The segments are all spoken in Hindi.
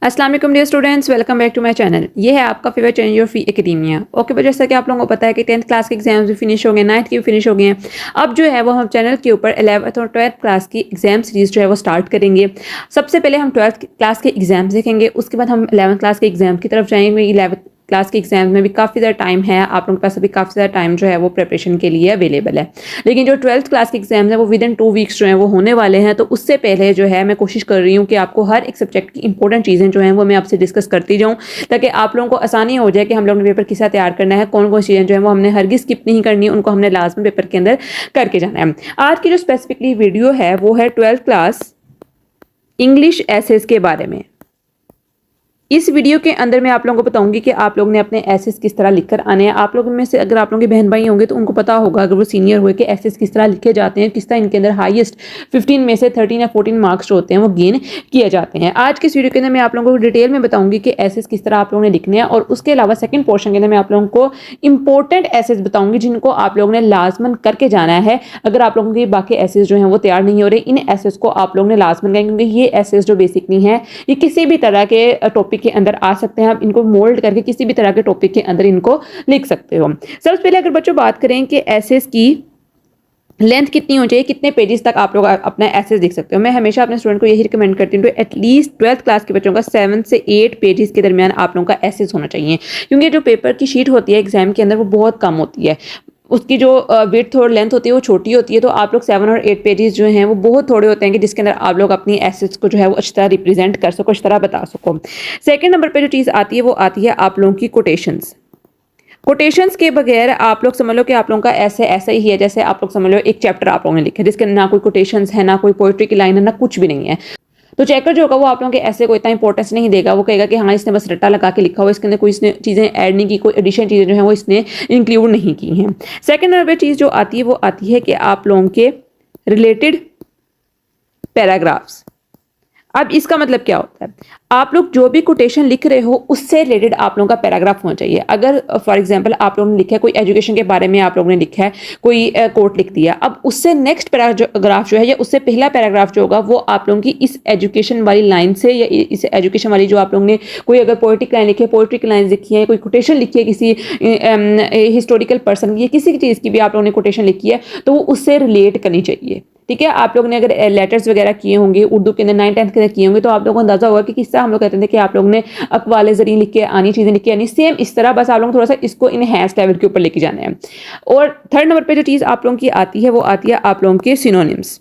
अस्सलाम वालेकुम dear students, welcome back to my channel. ये है आपका favourite channel your free academia. Okay, जैसा कि आप लोगों को पता है कि 10th क्लास के एग्जाम्स भी फिनिश हो गए, 9th के भी फिनिश हो गए हैं। अब जो है वो हम चैनल के ऊपर 11th और 12th क्लास की एग्जाम सीरीज जो है वो स्टार्ट करेंगे। सबसे पहले हम 12th क्लास के एग्जाम्स देखेंगे, उसके बाद हम 11th क्लास के एग्जाम की तरफ जाएंगे। 11th क्लास के एग्जाम में भी काफ़ी ज़्यादा टाइम है, आप लोगों के पास अभी काफ़ी ज़्यादा टाइम जो है वो प्रिपरेशन के लिए अवेलेबल है। लेकिन जो 12th क्लास के एग्जाम्स हैं वो विद इन 2 वीक्स जो है वो होने वाले हैं। तो उससे पहले जो है मैं कोशिश कर रही हूँ कि आपको हर एक सब्जेक्ट की इंपॉर्टेंट चीज़ें जो हैं वो मैं आपसे डिस्कस करती जाऊँ, ताकि आप लोगों को आसानी हो जाए कि हम लोगों ने पेपर किस तरह तैयार करना है, कौन कौन चीज़ें जो है वो हमने हरगिज़ स्किप नहीं करनी, उनको हमने लाजमी पेपर के अंदर करके जाना है। आज की जो स्पेसिफिकली वीडियो है वो है 12th क्लास इंग्लिश एसेस के बारे में। इस वीडियो के अंदर मैं आप लोगों को बताऊंगी कि आप लोगों ने अपने एसेस किस तरह लिखकर आने हैं। आप लोगों में से अगर आप लोगों के बहन भाई होंगे तो उनको पता होगा, अगर वो सीनियर हुए, कि एसेस किस तरह लिखे जाते हैं, किस तरह इनके अंदर हाईएस्ट 15 में से 13 या 14 मार्क्स जो होते हैं वो गेन किए जाते हैं। आज के इस वीडियो के अंदर मैं आप लोगों को डिटेल में बताऊंगी कि एसेस किस तरह आप लोगों ने लिखने हैं, और उसके अलावा सेकंड पोर्शन के अंदर मैं आप लोगों को इंपॉर्टेंट एसेस बताऊंगी जिनको आप लोगों ने लाजमन करके जाना है। अगर आप लोगों के बाकी एसेस जो हैं वो तैयार नहीं हो रहे, इन एसेस को आप लोगों ने लाजमन करेंगे, क्योंकि ये एसेस जो बेसिकली हैं ये किसी भी तरह के टॉपिक के अंदर आ सकते हैं। आप इनको मोल्ड करके किसी भी तरह के टॉपिक के अंदर इनको लिख सकते हो। सबसे पहले अगर बच्चों बात करें कि एसेस की लेंथ कितनी हो चाहिए, कितने पेजेस तक आप लोग अपना एसेस लिख सकते हो, मैं हमेशा अपने स्टूडेंट को यही रिकमेंड करती हूँ, तो एटलीस्ट 12th क्लास के बच्चों का 7 से 8 पेजेस के दरमियान आप लोगों का एसेस होना चाहिए। क्योंकि जो पेपर की शीट होती है एग्जाम के अंदर वो बहुत कम होती है, उसकी जो विड्थ और लेंथ होती है वो छोटी होती है। तो आप लोग 7 और 8 पेजेस जो हैं वो बहुत थोड़े होते हैं कि जिसके अंदर आप लोग अपनी एसेस को जो है वो अच्छी तरह रिप्रेजेंट कर सको, अच्छी तरह बता सको। सेकंड नंबर पे जो चीज़ आती है वो आती है आप लोगों की कोटेशंस। कोटेशंस के बगैर आप लोग समझ लो कि आप लोगों का ऐसा ही है जैसे आप लोग समझ लो एक चैप्टर आप लोगों ने लिखा है जिसके अंदर ना कोई कोटेशंस है, ना कोई पोइट्री की लाइन है, ना कुछ भी नहीं है। तो चेकर जो होगा वो आप लोगों के ऐसे को इतना इंपॉर्टेंस नहीं देगा, वो कहेगा कि हाँ इसने बस रट्टा लगा के लिखा हुआ, इसके अंदर कोई इसने चीज़ें ऐड नहीं की, कोई एडिशन चीज़ें जो है वो इसने इंक्लूड नहीं की हैं। सेकेंड नंबर चीज़ जो आती है वो आती है कि आप लोगों के रिलेटेड पैराग्राफ्स। अब इसका मतलब क्या होता है, आप लोग जो भी कोटेशन लिख रहे हो उससे रिलेटेड आप लोगों का पैराग्राफ होना चाहिए। अगर फॉर एग्जांपल आप लोगों ने लिखा है कोई एजुकेशन के बारे में, आप लोगों ने लिखा है कोई कोट लिख दिया, अब उससे नेक्स्ट पैराग्राफ जो है या उससे पहला पैराग्राफ जो होगा वो आप लोगों की इस एजुकेशन वाली लाइन से, या इस एजुकेशन वाली जो आप लोगों ने कोई अगर पोइट्रिक लाइन लिखी है, पोइट्री की लाइन लिखी है, कोई कोटेशन लिखी है किसी हिस्टोरिकल पर्सन की या किसी चीज़ की भी आप लोगों ने कोटेशन लिखी है, तो वो उससे रिलेट करनी चाहिए। ठीक है, आप लोगों ने अगर लेटर्स वगैरह किए होंगे उर्दू के अंदर 9th 10th के अंदर किए होंगे तो आप लोगों को अंदाजा होगा कि किस तरह हम लोग कहते थे कि आप लोगों ने अकवाले ज़रिए लिख के आनी, चीज़ें लिख के आनी, सेम इस तरह, बस आप लोगों को थोड़ा सा इसको इनहैंस लेवल के ऊपर लेके जाना है। और थर्ड नंबर पे जो चीज़ आप लोगों की आती है वो आती है आप लोगों के सिनोनिम्स।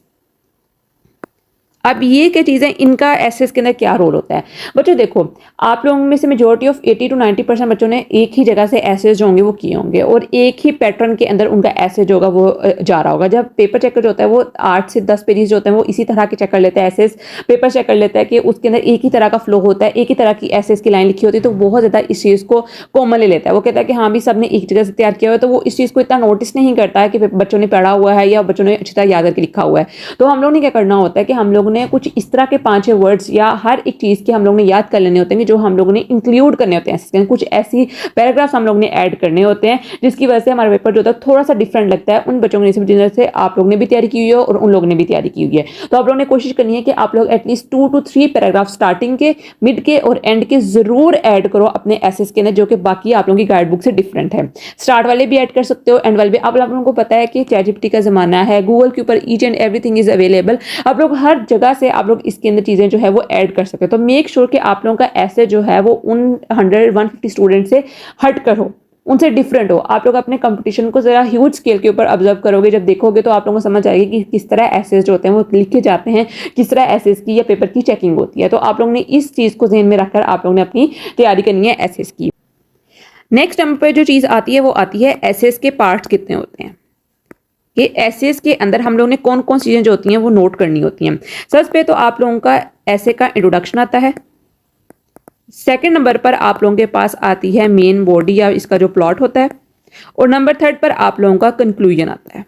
अब ये क्या चीज़ें, इनका एसेस के अंदर क्या रोल होता है। बच्चों देखो, आप लोगों में से मेजॉरिटी ऑफ 80 to 90% बच्चों ने एक ही जगह से एसेस जो होंगे वो किए होंगे, और एक ही पैटर्न के अंदर उनका एसेस जो होगा वो जा रहा होगा। जब पेपर चेकर जो होता है वो 8 से 10 पेजेस जो होते हैं वो इसी तरह के चेक कर लेता है, एसेस पेपर चेक कर लेता है कि उसके अंदर एक ही तरह का फ्लो होता है, एक ही तरह की एसेस की लाइन लिखी होती है, तो बहुत ज़्यादा इस चीज़ को कॉमन ले लेता है। वो कहता है कि हाँ भी सब ने एक जगह से तैयार किया हुआ है, तो वो इस चीज़ को इतना नोटिस नहीं करता है कि बच्चों ने पढ़ा हुआ है या बच्चों ने अच्छी तरह याद करके लिखा हुआ है। तो हम लोगों ने क्या करना होता है कि हम लोगों ने कुछ इस तरह के 5-6 वर्ड्स या हर एक चीज़ के हम लोगों ने याद कर लेने होते हैं जो हम लोगों ने इंक्लूड करने होते हैं। कुछ ऐसी पैराग्राफ्स हम लोगों ने ऐड करने होते हैं जिसकी वजह से हमारा पेपर जो होता है थोड़ा सा डिफरेंट लगता है उन बच्चों के जिनमें से आप लोगों ने भी तैयारी की हुई है और उन लोगों ने भी तैयारी की हुई है। तो आप लोगों ने कोशिश करनी है कि आप लोग एटलीस्ट 2 to 3 पैराग्राफ स्टार्टिंग के, मिड के और एंड के जरूर ऐड करो अपने एसेस के अंदर, जो कि बाकी आप लोगों की गाइड बुक से डिफरेंट है। स्टार्ट वाले भी ऐड कर सकते हो, एंड वाले भी। आप लोगों को पता है कि ChatGPT का जमाना है, गूगल के ऊपर each and everything is available, आप लोग हर जगह से आप लोग इसके अंदर चीज़ें जो है वो ऐड कर सकते हो। तो मेक श्योर कि आप लोगों का ऐसे जो है वो उन 100-150 स्टूडेंट से हट कर हो, उनसे डिफरेंट हो। आप लोग अपने कंपटीशन को जरा ह्यूज स्केल के ऊपर ऑब्जर्व करोगे, जब देखोगे तो आप लोगों को समझ आएगी कि किस तरह एसेस जो होते हैं वो लिखे जाते हैं, किस तरह एसेस की या पेपर की चेकिंग होती है। तो आप लोगों ने इस चीज़ को ध्यान में रखकर आप लोगों ने अपनी तैयारी करनी है एसेस की। नेक्स्ट नंबर पर जो चीज़ आती है वो आती है एसेस के पार्ट्स कितने होते हैं। कि एसेस के अंदर हम लोगों ने कौन कौन चीज़ें जो होती हैं वो नोट करनी होती हैं। सबसे पहले तो आप लोगों का ऐसे का इंट्रोडक्शन आता है। सेकंड नंबर पर आप लोगों के पास आती है मेन बॉडी या इसका जो प्लॉट होता है, और नंबर थर्ड पर आप लोगों का कंक्लूजन आता है।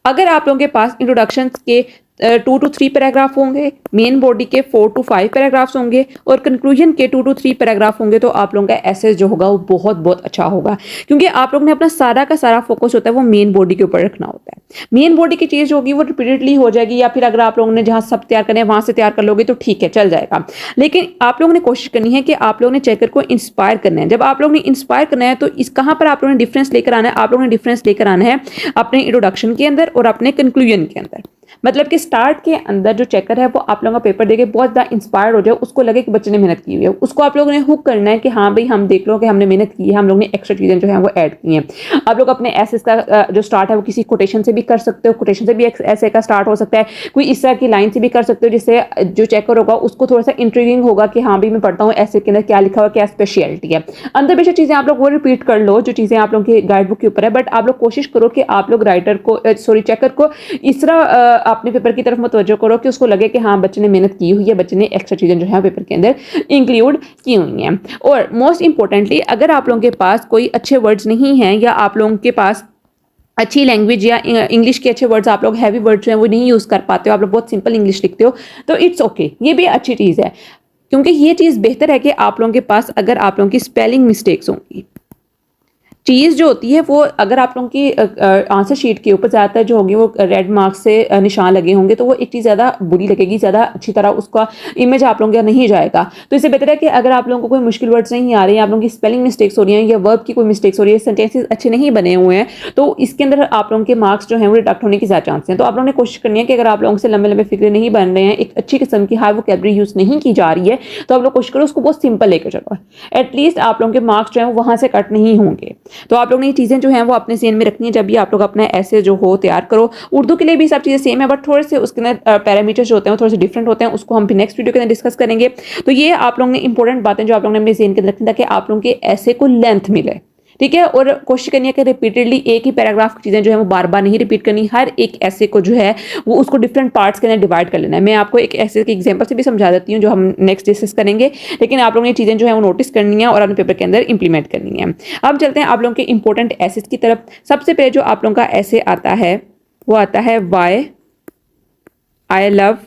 अगर आप लोगों के पास इंट्रोडक्शन के 2 to 3 पैराग्राफ होंगे, मेन बॉडी के 4 to 5 पैराग्राफ्स होंगे और कंक्लूजन के 2 to 3 पैराग्राफ होंगे। तो आप लोगों का एसेस जो होगा वो बहुत बहुत अच्छा होगा, क्योंकि आप लोग ने अपना सारा का सारा फोकस होता है वो मेन बॉडी के ऊपर रखना होता है। मेन बॉडी की चीज़ होगी वो रिपीटेडली हो जाएगी, या फिर अगर आप लोगों ने जहाँ सब तैयार करने हैं वहाँ से तैयार कर लोगे तो ठीक है, चल जाएगा। लेकिन आप लोगों ने कोशिश करनी है कि आप लोगों ने चेकर को इंस्पायर करना है। जब आप लोगों ने इंस्पायर करना है तो इस कहाँ पर आप लोगों ने डिफरेंस लेकर आना है, आप लोगों ने डिफरेंस लेकर आना है अपने इंट्रोडक्शन के अंदर और अपने कंक्लूजन के अंदर। मतलब कि स्टार्ट के अंदर जो चेकर है वो आप लोगों का पेपर देके बहुत ज़्यादा इंस्पायर्ड हो जाए, उसको लगे कि बच्चे ने मेहनत की हुई है, उसको आप लोगों ने हुक करना है कि हाँ भाई हम देख लो कि हमने मेहनत की है, हम लोग ने एक्स्ट्रा चीज़ें जो है वो ऐड की हैं। आप लोग अपने एसेस का जो स्टार्ट है वो किसी कोटेशन से भी कर सकते हो, कोटेशन से भी ऐसे का स्टार्ट हो सकता है, कोई इस तरह की लाइन से भी कर सकते हो जिससे जो चेकर होगा उसको थोड़ा सा इंट्रीगिंग होगा कि हाँ भाई मैं पढ़ता हूँ ऐसे के अंदर क्या लिखा हुआ, क्या स्पेशलिटी है। अंदर बेशक चीज़ें आप लोग वो रिपीट कर लो जो चीज़ें आप लोगों की गाइड बुक के ऊपर है, बट आप लोग कोशिश करो कि आप लोग राइटर को चेकर को इस तरह अपने पेपर की तरफ तवज्जो करो कि उसको लगे कि हाँ बच्चे ने मेहनत की हुई है, बच्चे ने एक्स्ट्रा चीज़ें जो है पेपर के अंदर इंक्लूड की हुई हैं। और मोस्ट इंपॉर्टेंटली अगर आप लोगों के पास कोई अच्छे वर्ड्स नहीं हैं या आप लोगों के पास अच्छी लैंग्वेज या इंग्लिश के अच्छे वर्ड्स, आप लोग हैवी वर्ड्स हैं वो नहीं यूज़ कर पाते हो, आप लोग बहुत सिंपल इंग्लिश लिखते हो, तो इट्स ओके, ये भी अच्छी चीज़ है। क्योंकि ये चीज़ बेहतर है कि आप लोगों के पास अगर आप लोगों की स्पेलिंग मिस्टेक्स होंगी, चीज़ जो होती है वो अगर आप लोगों की आंसर शीट के ऊपर ज़्यादातर जो होगी वो रेड मार्क्स से निशान लगे होंगे तो वो एक चीज़ ज़्यादा बुरी लगेगी, ज़्यादा अच्छी तरह उसका इमेज आप लोगों का नहीं जाएगा। तो इससे बेहतर है कि अगर आप लोगों को कोई मुश्किल वर्ड्स नहीं आ रहे हैं, आप लोगों की स्पेलिंग मिस्टेक्स हो रही हैं या वर्ब की कोई मिस्टेक्स हो रही है, सेंटेंसेस अच्छे नहीं बने हुए हैं, तो इसके अंदर आप लोगों के मार्क्स जो हैं वो डिडक्ट होने की ज़्यादा चांस हैं। तो आप लोगों ने कोशिश करनी है कि अगर आप लोगों से लंबे लंबे फिक्रे नहीं बन रहे हैं, एक अच्छी किस्म की हाई वोकैबुलरी यूज़ नहीं की जा रही है, तो आप लोग कोशिश करो उसको बहुत सिंपल लेकर चलो, एटलीस्ट आप लोगों के मार्क्स जो हैं वो वहाँ से कट नहीं होंगे। तो आप लोग ने ये चीज़ें जो हैं वो अपने ज़हन में रखनी है जब भी आप लोग अपना ऐसे जो हो तैयार करो। उर्दू के लिए भी सब चीज़ें सेम है, बट थोड़े से उसके अंदर पैरामीटर्स जो होते हैं वो थोड़े से डिफरेंट होते हैं, उसको हम भी नेक्स्ट वीडियो के अंदर डिस्कस करेंगे। तो ये आप लोगों ने इंपॉर्टेंट बातें जो आप लोगों ने अपने ज़हन के अंदर रखनी ताकि आप लोगों के ऐसे को लेंथ मिले, ठीक है। और कोशिश करनी है कि रिपीटेडली एक ही पैराग्राफ की चीज़ें जो है वो बार बार नहीं रिपीट करनी, हर एक ऐसे को जो है वो उसको डिफरेंट पार्ट्स के अंदर डिवाइड कर लेना है। मैं आपको एक ऐसे के एग्जांपल से भी समझा देती हूँ जो हम नेक्स्ट डिस्कस करेंगे, लेकिन आप लोगों ने चीज़ें जो है वो नोटिस करनी है और अपने पेपर के अंदर इंप्लीमेंट करनी है। अब चलते हैं आप लोगों के इंपॉर्टेंट एसेस की तरफ। सबसे पहले जो आप लोगों का ऐसे आता है वो आता है वाई आई लव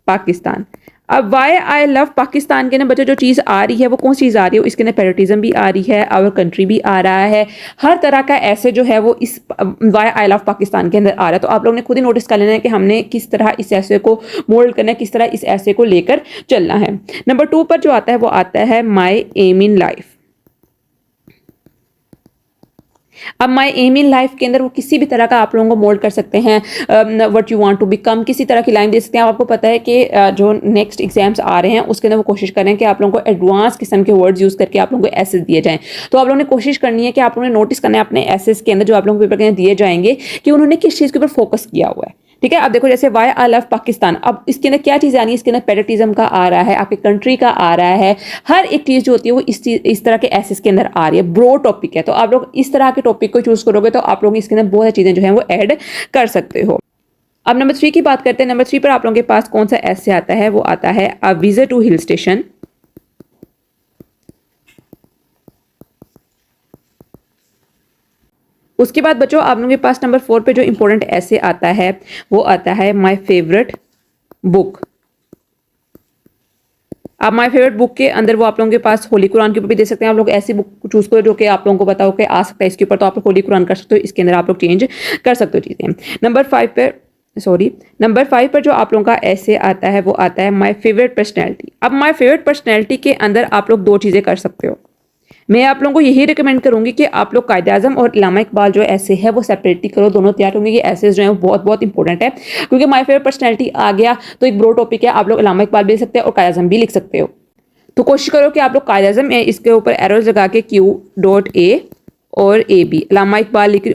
पाकिस्तान। अब वाई आई लव पाकिस्तान के अंदर बच्चों जो चीज़ आ रही है वो कौन सी चीज़ आ रही है, इसके अंदर पैट्रियटिज्म भी आ रही है, आवर कंट्री भी आ रहा है, हर तरह का ऐसे जो है वो इस वाई आई लव पाकिस्तान के अंदर आ रहा है। तो आप लोगों ने खुद ही नोटिस कर लेना है कि हमने किस तरह इस ऐसे को मोल्ड करना है, किस तरह इस ऐसे को लेकर चलना है। नंबर 2 पर जो आता है वो आता है माई एम इन लाइफ। अब माई एम इन लाइफ के अंदर वो किसी भी तरह का आप लोगों को मोल्ड कर सकते हैं, what you want to become, किसी तरह की लाइन दे सकते हैं। आपको पता है कि जो नेक्स्ट एग्जाम्स आ रहे हैं उसके अंदर वो कोशिश करें कि आप लोगों को एडवांस किस्म के वर्ड्स यूज़ करके आप लोगों को एसेस दिए जाएं। तो आप लोगों ने कोशिश करनी है कि आप लोगों ने नोटिस करना है अपने एसेस के अंदर जो आप लोगों को पेपर के अंदर दिए जाएंगे कि उन्होंने किस चीज़ के ऊपर फोकस किया हुआ है, ठीक है। अब देखो जैसे वाई आई लव पाकिस्तान, अब इसके अंदर क्या चीज़ आनी है, इसके अंदर पैट्रियटिज्म का आ रहा है, आपके कंट्री का आ रहा है, हर एक चीज़ जो होती है वो इस तरह के एसेस के अंदर आ रही है, ब्रॉड टॉपिक है। तो आप लोग इस तरह के टॉपिक को चूज करोगे तो आप लोग इसके अंदर बहुत सारी चीज़ें जो है वो ऐड कर सकते हो। अब नंबर 3 की बात करते हैं। नंबर 3 पर आप लोगों के पास कौन सा ऐसे आता है, वो आता है a visit to hill station. उसके बाद बच्चों आप लोगों के पास नंबर 4 पे जो इंपॉर्टेंट ऐसे आता है वो आता है माय फेवरेट बुक। अब माय फेवरेट बुक के अंदर वो आप लोगों के पास होली कुरान के ऊपर भी दे सकते हैं। आप लोग ऐसी बुक चूज करो जो कि आप लोगों को पता हो कि आ सकता है इसके ऊपर, तो आप लोग होली कुरान कर सकते हो, इसके अंदर आप लोग चेंज कर सकते हो चीज़ें। नंबर 5 पर जो आप लोगों का ऐसे आता है वो आता है माय फेवरेट पर्सनैलिटी। अब माय फेवरेट पर्सनैलिटी के अंदर आप लोग 2 चीज़ें कर सकते हो। मैं आप लोगों को यही रिकमेंड करूंगी कि आप लोग कायद-ए-आज़म और इल्लामा इकबाल जो ऐसे है वो सेपरेटली करो, दोनों तैयार होंगे। ये ऐसे जो है वो बहुत बहुत इंपॉर्टेंट है, क्योंकि माय फेवरेट पर्सनैलिटी आ गया तो एक ब्रॉड टॉपिक है, आप लोग इल्लामा इकबाल भी लिख सकते हैं और कायद-ए-आज़म भी लिख सकते हो। तो कोशिश करो कि आप लोग कायद-ए-आज़म में इसके ऊपर एरोज लगा के Q.A और AB, इल्लामा इकबाल लिख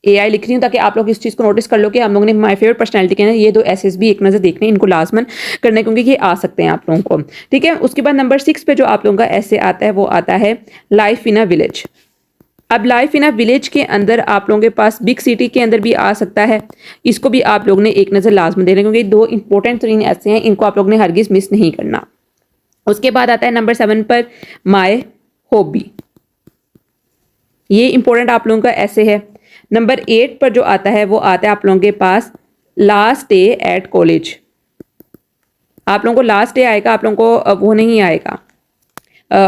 AI लिख रही हूँ ताकि आप लोग इस चीज़ को नोटिस कर लो कि हम लोगों ने माय फेवरेट पर्सनैलिटी के ना ये 2 एसेस भी एक नज़र देखने, इनको लाजमन करने क्योंकि ये आ सकते हैं आप लोगों को, ठीक है। उसके बाद नंबर 6 पे जो आप लोगों का ऐसे आता है वो आता है लाइफ इन अ विलेज। अब लाइफ इन अ विलेज के अंदर आप लोगों के पास बिग सिटी के अंदर भी आ सकता है, इसको भी आप लोग ने एक नज़र लाजमन देना क्योंकि 2 इंपॉर्टेंट तरीन ऐसे हैं, इनको आप लोग ने हरगिज़ मिस नहीं करना। उसके बाद आता है नंबर 7 पर माय हॉबी, ये इंपॉर्टेंट आप लोगों का ऐसे है। नंबर 8 पर जो आता है वो आता है आप लोगों के पास लास्ट डे एट कॉलेज। आप लोगों को लास्ट डे आएगा, आप लोगों को वो नहीं आएगा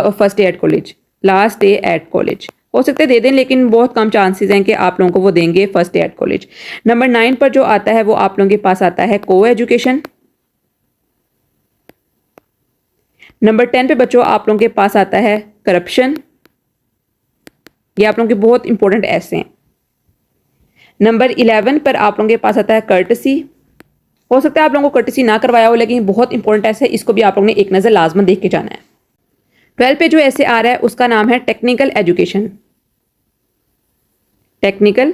first day at college, last day at college. हो सकता है दे दें, लेकिन बहुत कम चांसेस हैं कि आप लोगों को वो देंगे first day at college. Number 9 पर जो आता है वो आप लोगों के पास आता है को एजुकेशन। नंबर 10 पे बच्चों आप लोगों के पास आता है करप्शन। ये आप लोगों के बहुत इंपॉर्टेंट ऐसे हैं। नंबर 11 पर आप लोगों के पास आता है कर्टसी। हो सकता है आप लोगों को कर्टसी ना करवाया हो, लेकिन बहुत इंपॉर्टेंट ऐसे, इसको भी आप लोगों ने एक नज़र लाजमन देख के जाना है। 12 पे जो ऐसे आ रहा है उसका नाम है टेक्निकल एजुकेशन। टेक्निकल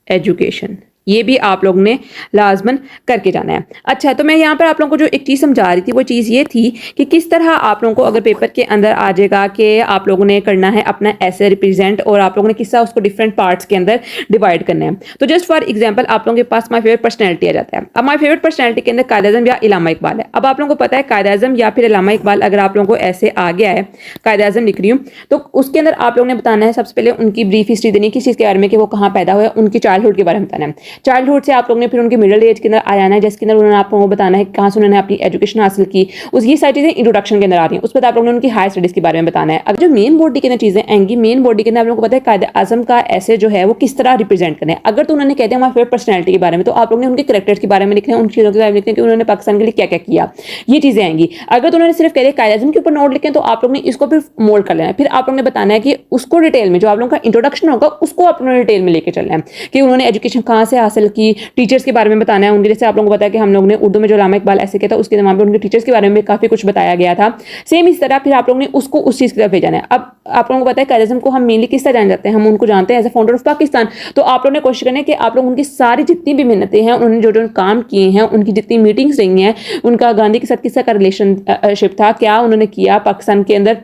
एजुकेशन, ये भी आप लोगों ने लाजमन करके जाना है। अच्छा, तो मैं यहाँ पर आप लोगों को जो एक चीज़ समझा रही थी वो चीज़ ये थी कि किस तरह आप लोगों को अगर पेपर के अंदर आ जाएगा कि आप लोगों ने करना है अपना ऐसे रिप्रेजेंट, और आप लोगों ने किस तरह उसको डिफरेंट पार्ट्स के अंदर डिवाइड करना है। तो जस्ट फॉर एग्जाम्पल आप लोगों के पास माई फेवरेट पर्सनैलिटी आ जाता है। अब माई फेवरेट पर्सनैलिटी के अंदर कायद आज़म या इलामा इकबाल है। अब आप लोगों को पता है कायद आज़म या फिर इलामा इकबाल अगर आप लोगों को ऐसे आ गया है, कायद आज़म लिख रही हूँ, तो उसके अंदर आप लोगों ने बताना है सबसे पहले उनकी ब्रीफ हिस्ट्री देनी, किस चीज़ के बारे में कि वो कहाँ पैदा हुए, उनकी चाइल्डहुड के बारे में बताना है। चाइल्डहुड से आप लोगों ने फिर उनके मिडिल एज के अंदर आ जाना है, जिसके अंदर उन्होंने आप लोगों को बताना है कहाँ से उन्होंने अपनी एजुकेशन हासिल की, उस ये सारी चीज़ें इंट्रोडक्शन के अंदर आ रही हैं। उस पर आप लोगों ने उनकी हायर स्टडीज़ के बारे में बताना है। अब जो मेन बॉडी के अंदर चीज़ें आएंगी, मेन बॉडी के अंदर आप लोगों को पता है कायद आज़म का ऐसे जो है वो किस तरह रिप्रेजेंट करना है। अगर तो उन्होंने कहते हैं हमारे फेवरेट पर्सनैलिटी के बारे में, तो आप लोगों ने उनके कैरेक्टर्स के बारे में लिखना है, उन चीज़ों के बारे में लिखना है कि उन्होंने पाकिस्तान के लिए क्या क्या किया, ये चीज़ें आएंगी। अगर तो उन्होंने सिर्फ कह दिया कायद आज़म के ऊपर नोट लिखें, तो आप लोगों ने इसको फिर मोल्ड कर लेना है। फिर आप लोगों ने बताना है कि उसको डिटेल में, जो आप लोगों का इंट्रोडक्शन होगा उसको आप लोगों ने डिटेल में लेके चलना है कि उन्होंने एजुकेशन कहाँ से हासिल की, टीचर्स के बारे में बताना है उनके। जैसे आप लोगों को पता है कि हम लोगों ने उर्दू में जो इलामा इकबाल ऐसे किया था, उसके वहाँ पे उनके टीचर्स के बारे में काफ़ी कुछ बताया गया था। सेम इस तरह फिर आप लोगों ने उसको उस चीज़ की तरफ भेजना है। अब आप लोगों को पता है कायद आज़म को हम मेनली किस तरह जान जाते हैं, हम उनको जानते हैं as a founder of Pakistan. तो आप लोगों ने कोशिश करना है कि आप लोग उनकी सारी जितनी भी मेहनतें हैं, उन्होंने जो जो काम किए हैं, उनकी जितनी मीटिंग्स रही हैं, उनका गांधी के साथ किस तरह का रिलेशनशिप था, क्या उन्होंने किया पाकिस्तान के अंदर,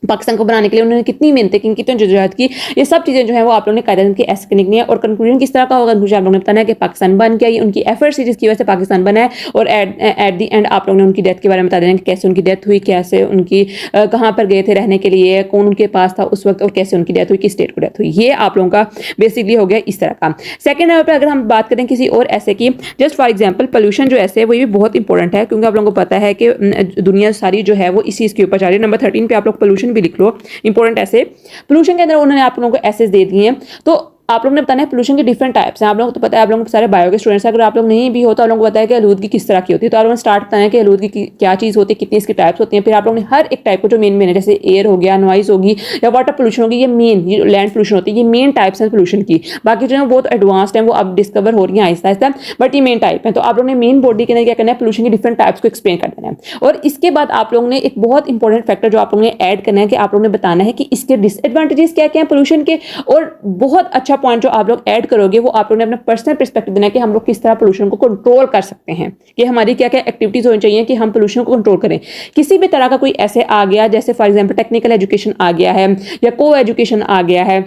पाकिस्तान को बनाने के लिए उन्होंने कितनी मेहनतें की, कितनी जद्दोजहद की, ये सब चीज़ें जो है वो आप लोगों ने कायद आज़म की ऐसे करनी है। और कंक्लूजन किस तरह का होगा, कंक्लूजन आप लोगों ने बताना है कि पाकिस्तान बन गया, ये उनकी एफर्ट्स थी जिसकी वजह से पाकिस्तान बना है। और एट दी एंड आप लोगों ने उनकी डेथ के बारे में बता देना कि कैसे उनकी डेथ हुई, कैसे उनकी कहाँ पर गए थे रहने के लिए, कौन उनके पास था उस वक्त, और कैसे उनकी डेथ हुई, किस स्टेट को डेथ हुई। ये आप लोगों का बेसिकली हो गया इस तरह का। सेकंड नंबर पर अगर हम बात करें किसी और ऐसे की, जस्ट फॉर एग्जाम्पल पोल्यूशन जो ऐसे है वो भी बहुत इंपॉर्टेंट है, क्योंकि आप लोगों को पता है कि दुनिया सारी जो है वो इस चीज़ के ऊपर जा रही है। नंबर 13 पे आप लोग पोल्यूशन भी लिख लो, इंपॉर्टेंट ऐसे। पोल्यूशन के अंदर उन्होंने आप लोगों को एसेस दे दिए हैं। तो आप लोगों ने बताना है पोल्यूशन के डिफरेंट टाइप्स हैं। आप लोगों को तो पता है, आप लोगों को सारे बायो के स्टूडेंट्स हैं। अगर आप लोग नहीं भी हो तो आप लोगों को पता है कि आलूदगी किस तरह की होती है। तो आप लोगों ने स्टार्ट बताना है कि आलूदगी की क्या चीज़ होती है, कितनी इसकी टाइप्स होती हैं। फिर आप लोगों ने हर एक टाइप को जो मेन है, जैसे एयर हो गया, नॉइज होगी, या वाटर पोल्यूशन होगी, ये मेन, ये लैंड पोल्यूशन होती है, ये मेन टाइप्स हैं पोल्यूशन की। बाकी जो है बहुत एडवांस्ड हैं, वो अब डिस्कवर हो रही हैं आहिस्ता आहिस्ता, बट ये मेन टाइप है। तो आप लोगों ने मेन बॉडी के अंदर क्या करना है, पोल्यूशन की डिफरेंट टाइप्स को एक्सप्लेन कर देना है। और इसके बाद आप लोगों ने एक बहुत इंपॉर्टेंट फैक्टर जो आप लोगों ने ऐड करना है कि आप लोगों ने बताना है कि इसके डिसएडवांटेजेस क्या क्या हैं पोल्यूशन के। और बहुत अच्छा पॉइंट जो आप लोग ऐड करोगे वो आप लोगों ने अपना पर्सनल पर्सपेक्टिव देना है कि हम लोग किस तरह पोल्यूशन को कंट्रोल कर सकते हैं, कि हमारी क्या क्या एक्टिविटीज होनी चाहिए कि हम पोल्यूशन को कंट्रोल करें। किसी भी तरह का कोई ऐसे आ गया, जैसे फॉर एग्जांपल टेक्निकल एजुकेशन आ गया है, या को एजुकेशन आ गया है,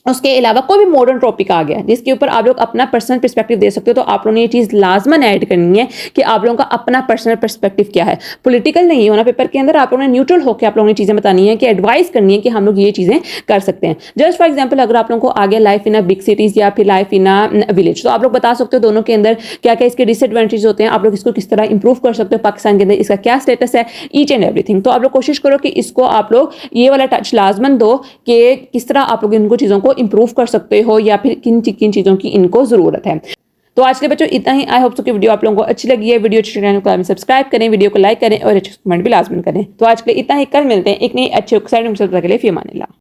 उसके अलावा कोई भी मॉडर्न टॉपिक आ गया जिसके ऊपर आप लोग अपना पर्सनल पर्सपेक्टिव दे सकते हो, तो आप लोगों ने ये चीज़ लाजमन ऐड करनी है कि आप लोगों का अपना पर्सनल पर्सपेक्टिव क्या है। पॉलिटिकल नहीं होना पेपर के अंदर, आप लोगों ने न्यूट्रल होकर आप लोगों ने चीज़ें बतानी है कि एडवाइस करनी है कि हम लोग ये चीज़ें कर सकते हैं। जस्ट फॉर एग्जाम्पल अगर आप लोगों को आ गया life in a big cities या फिर लाइफ इन अ विलेज, तो आप लोग बता सकते हो दोनों के अंदर क्या क्या इसके डिसएडवांटेज होते हैं, आप लोग इसको किस तरह इंप्रूव कर सकते हो, पाकिस्तान के अंदर इसका क्या स्टेटस है, ईच एंड एवरीथिंग। तो आप लोग कोशिश करो कि इसको आप लोग ये वाला टच लाजमन दो कि किस तरह आप लोग इनको चीज़ों को इंप्रूव कर सकते हो, या फिर किन किन चीज़ों की इनको ज़रूरत है। तो आज के बच्चों इतना ही। आई होप सो कि वीडियो आप लोगों को अच्छी लगी है। वीडियो अच्छी लगी तो सब्सक्राइब करें, वीडियो को लाइक करें और अच्छे कमेंट भी लाजमन करें। तो आज के लिए इतना ही, कल मिलते हैं एक नई अच्छे एक्साइटिंग के लिए। फी अमान अल्लाह।